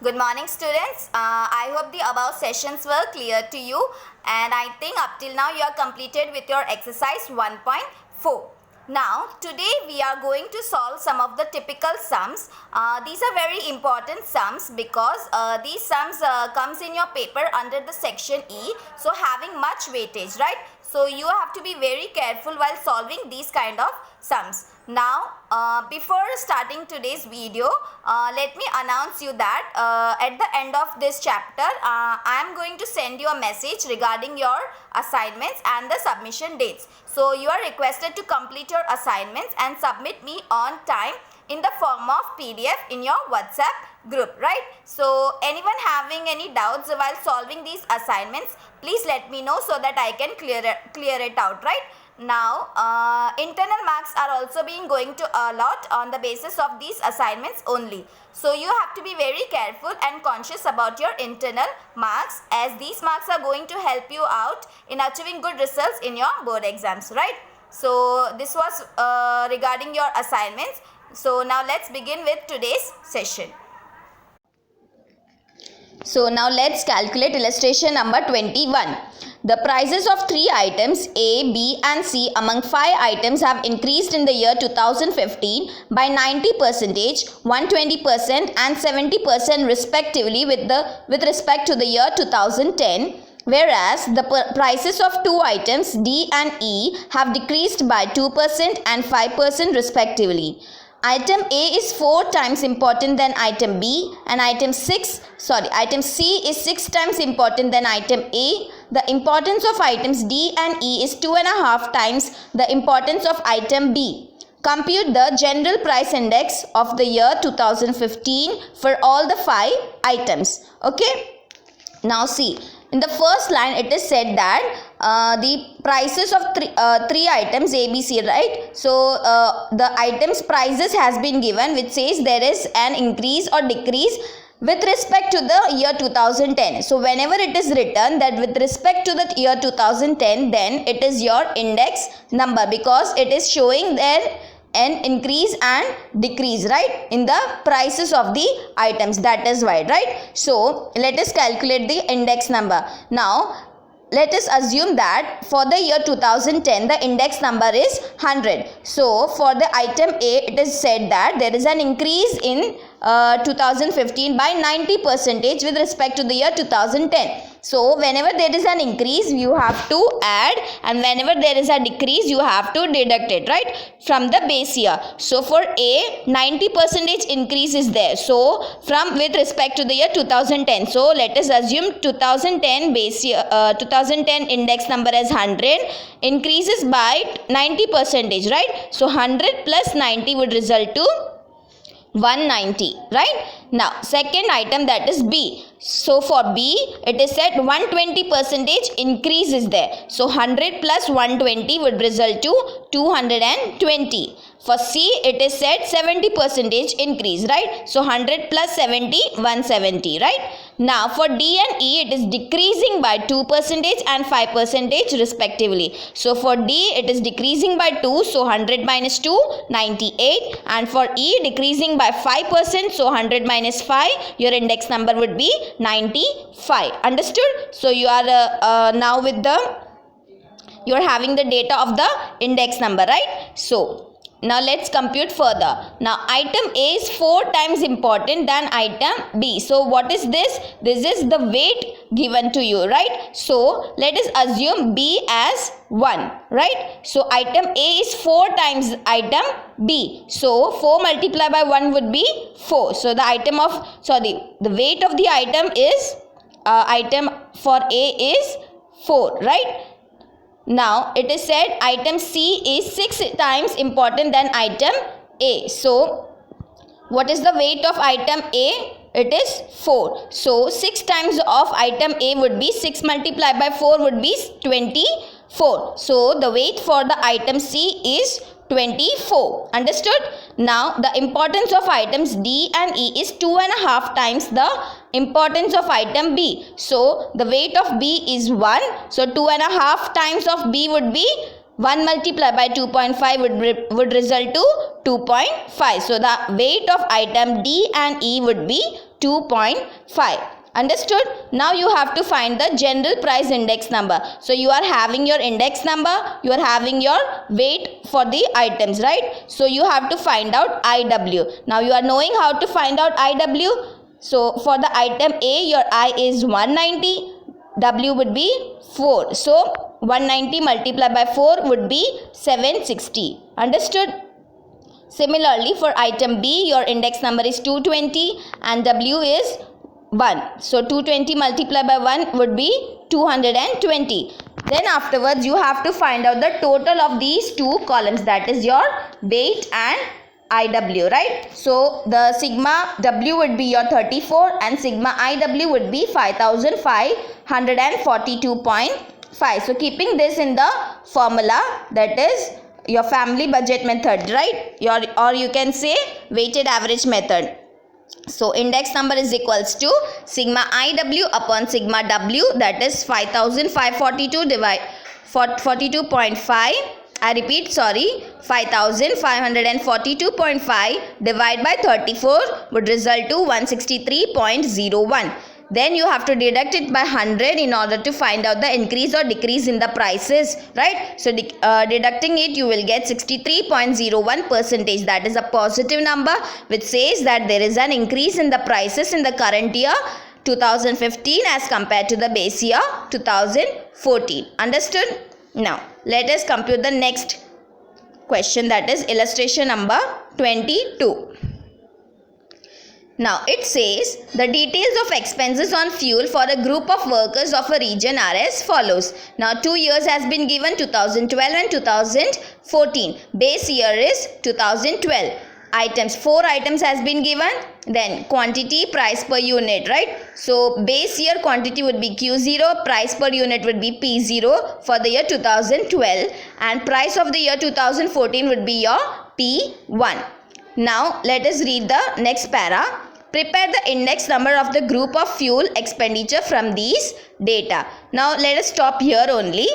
Good morning, students. I hope the above sessions were clear to you, and I think up till now you are completed with your exercise 1.4. Now, today we are going to solve some of the typical sums. These are very important sums because these sums comes in your paper under the section E, so having much weightage, right? So you have to be very careful while solving these kind of sums. Now, before starting today's video, let me announce you that at the end of this chapter, I am going to send you a message regarding your assignments and the submission dates. So, you are requested to complete your assignments and submit me on time in the form of PDF in your WhatsApp group, right? So, anyone having any doubts while solving these assignments, please let me know so that I can clear it out, right? Now, internal marks are also being going to allot on the basis of these assignments only. So, you have to be very careful and conscious about your internal marks, as these marks are going to help you out in achieving good results in your board exams, right? So, this was regarding your assignments. So, now let's begin with today's session. So, now let's calculate illustration number 21. The prices of 3 items A, B and C among 5 items have increased in the year 2015 by 90%, 120% and 70% respectively with respect to the year 2010. Whereas the prices of 2 items D and E have decreased by 2% and 5% respectively. Item A is 4 times important than item B, and item C is 6 times important than item A. The importance of items D and E is 2.5 times the importance of item B. Compute the general price index of the year 2015 for all the 5 items. Okay. Now see, in the first line it is said that the prices of three items A, B, C, right? So the items prices has been given, which says there is an increase or decrease with respect to the year 2010. So whenever it is written that with respect to the year 2010, then it is your index number, because it is showing there an increase and decrease, right, in the prices of the items. That is why, right? So let us calculate the index number. Now let us assume that for the year 2010 the index number is 100. So for the item A, it is said that there is an increase in 2015 by 90% with respect to the year 2010. So whenever there is an increase, you have to add, and whenever there is a decrease, you have to deduct it, right, from the base year. So for A, 90% increase is there. So from with respect to the year 2010. So let us assume 2010 base year, 2010 index number as 100, increases by 90%, right? So 100 plus 90 would result to 190, right? Now second item, that is B. So for B, it is said 120% increase is there. So 100 plus 120 would result to 220. For C, it is said 70% increase, right? So 100 plus 70, 170, right? Now for D and E, it is decreasing by 2% and 5% respectively. So for D, it is decreasing by 2, so 100 minus 2, 98. And for E, decreasing by 5%, so 100 minus 5, your index number would be 95. Understood? So you are now with you are having the data of the index number, right? So now let's compute further. Now item A is 4 times important than item B. So what is this? This is the weight given to you, right? So let us assume B as 1, right? So item A is 4 times item B. So 4 multiplied by 1 would be 4. So the weight of the item is item for A is 4, right? Now it is said item C is 6 times important than item A. So what is the weight of item A? It is 4. So 6 times of item A would be 6 multiplied by 4 would be 24. So the weight for the item C is 24. Understood? Now the importance of items D and E is 2.5 times the importance of item B. So the weight of B is 1. So 2.5 times of B would be 1 multiplied by 2.5 would result to 2.5. So the weight of item D and E would be 2.5. Understood? Now you have to find the general price index number. So you are having your index number, you are having your weight for the items, right? So you have to find out IW. Now you are knowing how to find out IW. So for the item A, your I is 190, W would be 4. So 190 multiplied by 4 would be 760. Understood? Similarly, for item B, your index number is 220 and W is 1. So 220 multiplied by 1 would be 220. Then afterwards, you have to find out the total of these two columns, that is your weight and IW, right? So the sigma W would be your 34 and sigma IW would be 5542.5. So keeping this in the formula, that is your family budget method, right? Or you can say weighted average method. So index number is equals to sigma IW upon sigma W, that is 5542 divide 42.5. I repeat, 5542.5 divided by 34 would result to 163.01. Then you have to deduct it by 100 in order to find out the increase or decrease in the prices, right? So deducting it, you will get 63.01%. That is a positive number which says that there is an increase in the prices in the current year 2015 as compared to the base year 2014. Understood? Now let us compute the next question, that is illustration number 22. Now it says the details of expenses on fuel for a group of workers of a region are as follows. Now 2 years has been given, 2012 and 2014. Base year is 2012. Items, 4 items has been given. Then quantity, price per unit, right? So base year quantity would be Q0, price per unit would be P0 for the year 2012 and price of the year 2014 would be your P1. Now let us read the next para. Prepare the index number of the group of fuel expenditure from these data. Now let us stop here only,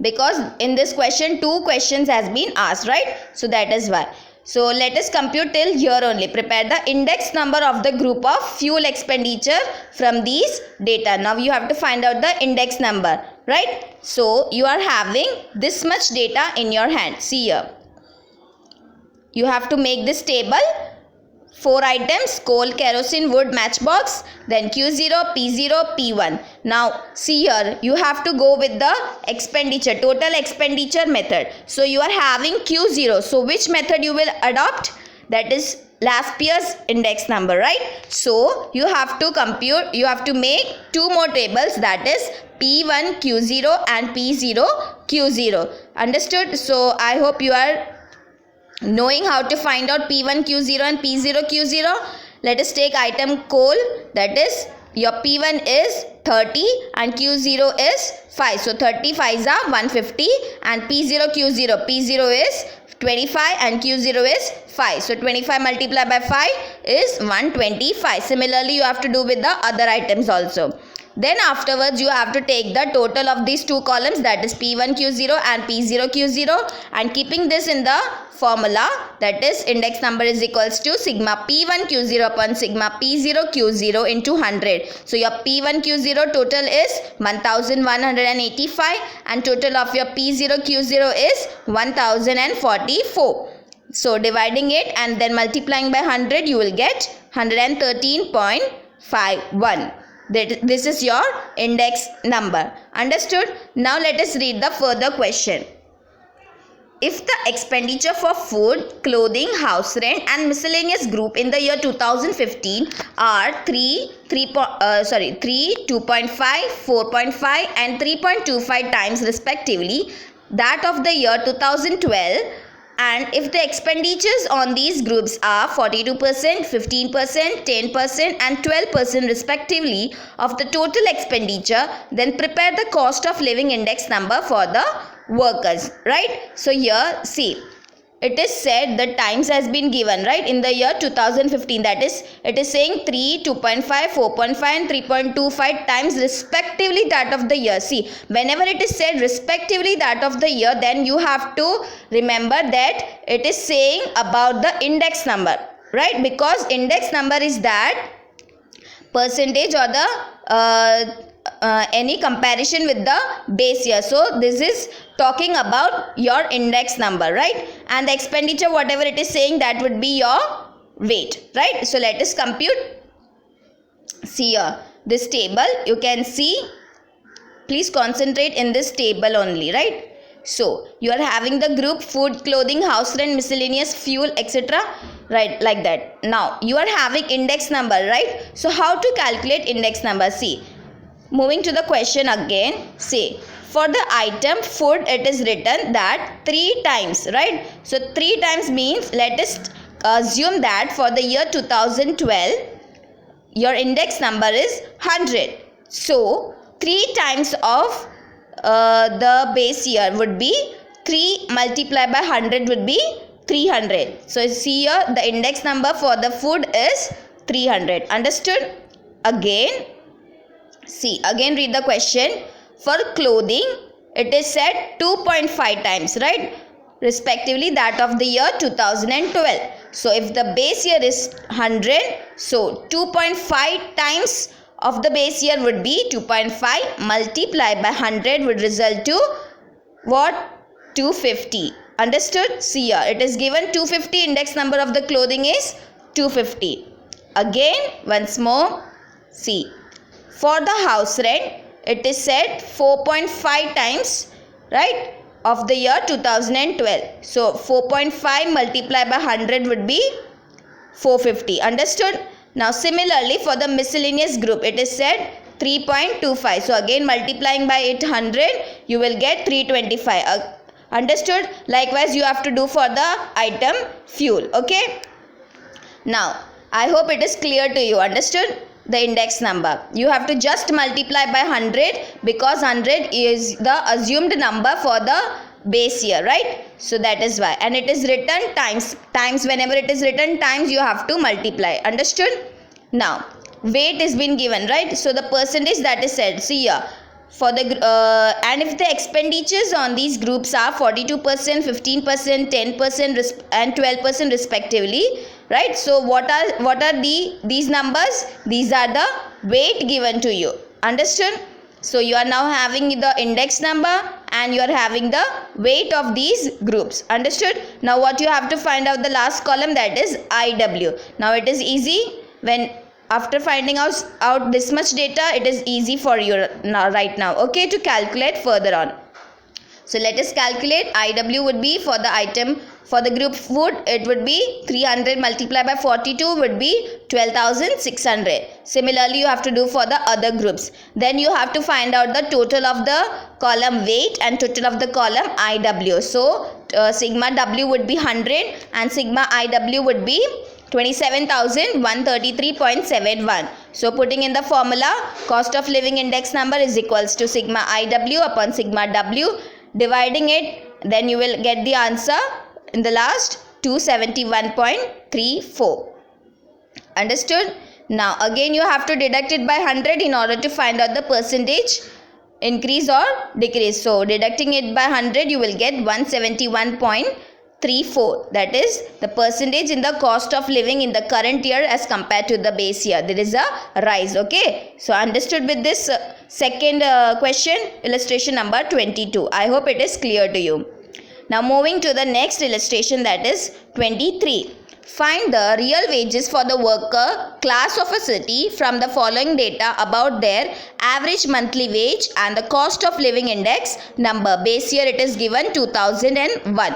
because in this question 2 questions has been asked, right? So that is why. So let us compute till here only. Prepare the index number of the group of fuel expenditure from these data. Now you have to find out the index number, right? So you are having this much data in your hand. See here. You have to make this table. 4 items: coal, kerosene, wood, matchbox, then Q0, P0, P1. Now see here, you have to go with the expenditure, total expenditure method. So you are having Q0. So which method you will adopt? That is last year's index number, right? So you have to compute, you have to make 2 more tables, that is P1 Q0 and P0 Q0. Understood? So I hope you are knowing how to find out P1 Q0 and P0 Q0. Let us take item coal, that is your P1 is 30 and Q0 is 5. So 35 is 150 and P0 Q0. P0 is 25 and Q0 is 5. So 25 multiplied by 5 is 125. Similarly, you have to do with the other items also. Then afterwards, you have to take the total of these 2 columns, that is P1 Q0 and P0 Q0, and keeping this in the formula, that is index number is equals to sigma P1 Q0 upon sigma P0 Q0 into 100. So your P1 Q0 total is 1185 and total of your P0 Q0 is 1044. So dividing it and then multiplying by 100, you will get 113.51. This is your index number. Understood? Now let us read the further question. If the expenditure for food, clothing, house rent and miscellaneous group in the year 2015 are 3, 2.5, 4.5 and 3.25 times respectively that of the year 2012, and if the expenditures on these groups are 42%, 15%, 10% and 12% respectively of the total expenditure, then prepare the cost of living index number for the workers, right? So here see, it is said the times has been given, right, in the year 2015, that is it is saying 3, 2.5, 4.5 and 3.25 times respectively that of the year. See, whenever it is said respectively that of the year, then you have to remember that it is saying about the index number. right? Because index number is that percentage or the any comparison with the base year. So this is talking about your index number, right? And the expenditure, whatever it is saying, that would be your weight, right? So let us compute. See here, this table you can see. Please concentrate in this table only, right? So you are having the group food, clothing, house rent, miscellaneous, fuel, etc. Right, like that. Now you are having index number, right? So how to calculate index number? See, moving to the question again. See, for the item food, it is written that 3 times, right? So 3 times means, let us assume that for the year 2012 your index number is 100. So 3 times of the base year would be 3 multiplied by 100 would be 300. So see here, the index number for the food is 300. Understood? Again, see, again read the question. For clothing, it is said 2.5 times, right? Respectively that of the year 2012. So if the base year is 100, so 2.5 times of the base year would be 2.5 multiplied by 100 would result to what? 250. Understood? See here, it is given 250, index number of the clothing is 250. Again, once more, see, for the house rent, it is said 4.5 times, right, of the year 2012. So 4.5 multiplied by 100 would be 450. Understood? Now similarly for the miscellaneous group, it is said 3.25. So again multiplying by 800, you will get 325. Understood? Likewise you have to do for the item fuel. Okay? Now I hope it is clear to you. Understood? The index number, you have to just multiply by 100 because 100 is the assumed number for the base year, right? So that is why, and it is written times. Whenever it is written times, you have to multiply. Understood? Now weight is been given, right? So the percentage that is said, see here, for the and if the expenditures on these groups are 42%, 15%, 10% and 12% respectively, right? So what are these numbers? These are the weight given to you. Understood? So you are now having the index number and you are having the weight of these groups. Understood? Now what you have to find out, the last column, that is IW. Now it is easy. When after finding out this much data, it is easy for you now, right now, okay, to calculate further on. So let us calculate. IW would be for the item, for the group food, it would be 300 multiplied by 42 would be 12,600. Similarly, you have to do for the other groups. Then you have to find out the total of the column weight and total of the column IW. So sigma W would be 100 and sigma IW would be 27,133.71. So putting in the formula, cost of living index number is equals to sigma IW upon sigma W. Dividing it, then you will get the answer in the last 271.34. Understood? Now again you have to deduct it by 100 in order to find out the percentage increase or decrease. So deducting it by 100, you will get 171.34. That is the percentage in the cost of living in the current year as compared to the base year. There is a rise. Okay. So understood with this second question, illustration number 22. I hope it is clear to you. Now moving to the next illustration, that is 23. Find the real wages for the worker class of a city from the following data about their average monthly wage and the cost of living index number. Base year it is given 2001.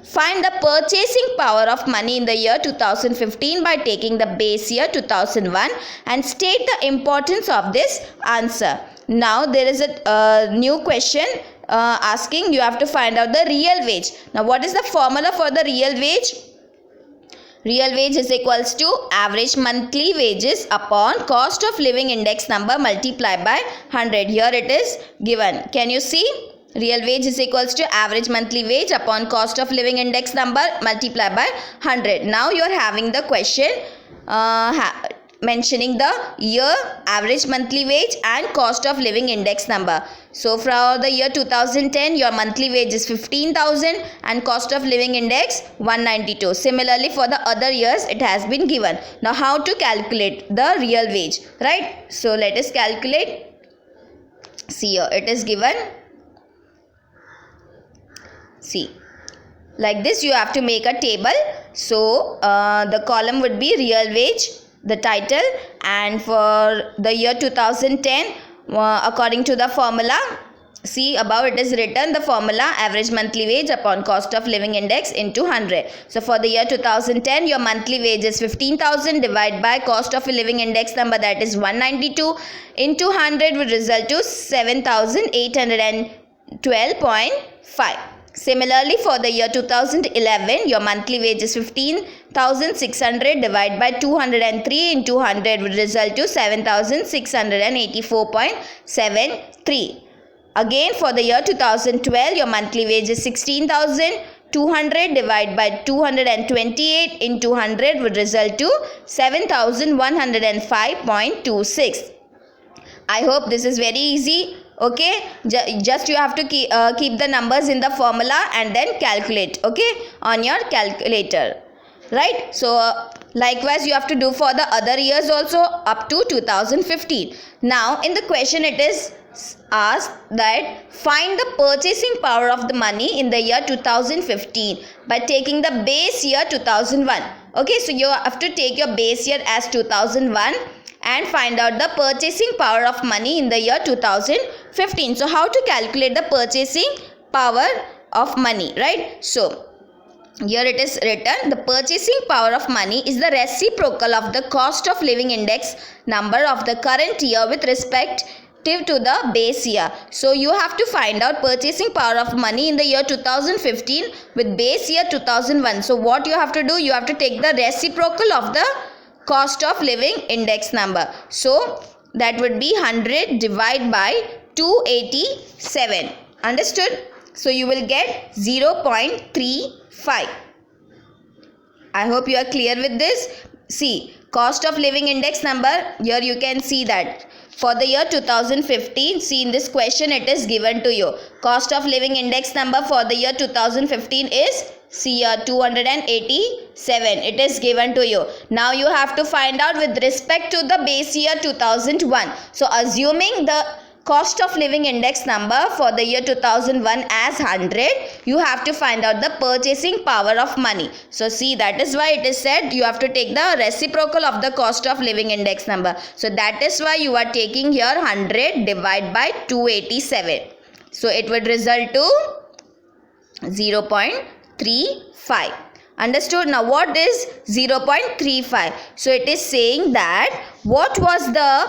Find the purchasing power of money in the year 2015 by taking the base year 2001 and state the importance of this answer. Now there is a new question asking you have to find out the real wage. Now what is the formula for the real wage? Real wage is equals to average monthly wages upon cost of living index number multiplied by 100. Here it is given. Can you see? Real wage is equals to average monthly wage upon cost of living index number multiplied by 100. Now you are having the question mentioning the year, average monthly wage and cost of living index number. So for the year 2010, your monthly wage is 15,000 and cost of living index 192. Similarly, for the other years, it has been given. Now, how to calculate the real wage, right? So let us calculate. See here, it is given. See, like this you have to make a table. So the column would be real wage, the title, and for the year 2010, according to the formula, see above it is written the formula average monthly wage upon cost of living index into 100. So for the year 2010, your monthly wage is 15,000 divided by cost of a living index number, that is 192, into 100 would result to 7,812.5. Similarly, for the year 2011, your monthly wage is 15,600 divided by 203 into 100 would result to 7,684.73. Again, for the year 2012, your monthly wage is 16,200 divided by 228 into 100 would result to 7,105.26. I hope this is very easy. Okay, just you have to keep the numbers in the formula and then calculate, okay, on your calculator, right? So likewise you have to do for the other years also up to 2015. Now in the question it is asked that find the purchasing power of the money in the year 2015 by taking the base year 2001. Okay, so you have to take your base year as 2001 and find out the purchasing power of money in the year 2015. So how to calculate the purchasing power of money, right? So here it is written, the purchasing power of money is the reciprocal of the cost of living index number of the current year with respect to the base year. So you have to find out purchasing power of money in the year 2015 with base year 2001. So what you have to do, you have to take the reciprocal of the cost of living index number. So that would be 100 divided by 287. Understood? So you will get 0.35. I hope you are clear with this. See, cost of living index number, here you can see that for the year 2015, see in this question it is given to you. Cost of living index number for the year 2015 is here 287. It is given to you. Now you have to find out with respect to the base year 2001. So assuming the cost of living index number for the year 2001 as 100, you have to find out the purchasing power of money. So see, that is why it is said you have to take the reciprocal of the cost of living index number. So that is why you are taking here 100 divided by 287. So it would result to 0.35. Understood? Now what is 0.35? So it is saying that what was the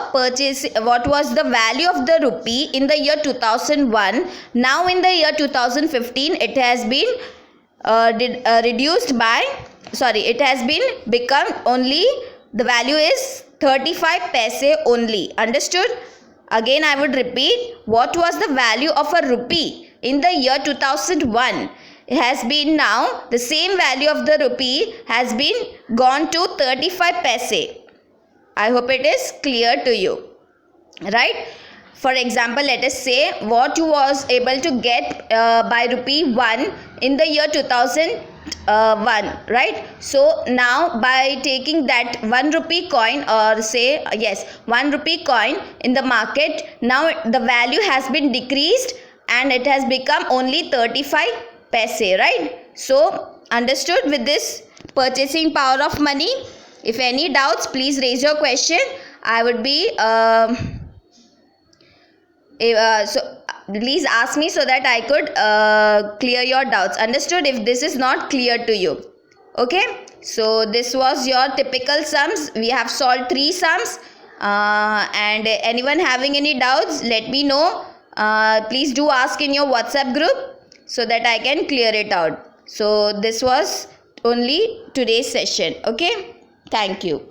value of the rupee in the year 2001. Now in the year 2015 it has been it has been become only, the value is 35 paise only. Understood? Again I would repeat, what was the value of a rupee in the year 2001? It has been now, the same value of the rupee has been gone to 35 paise. I hope it is clear to you, right? For example, let us say what you was able to get by rupee 1 in the year 2001, right? So now by taking that 1 rupee coin, or say 1 rupee coin in the market, now the value has been decreased and it has become only 35 paise, right? So understood with this purchasing power of money? If any doubts, please raise your question. I would be please ask me so that I could clear your doubts. Understood? If this is not clear to you, okay? So this was your typical sums. We have solved 3 sums, and anyone having any doubts, let me know. Please do ask in your WhatsApp group so that I can clear it out. So this was only today's session. Okay, thank you.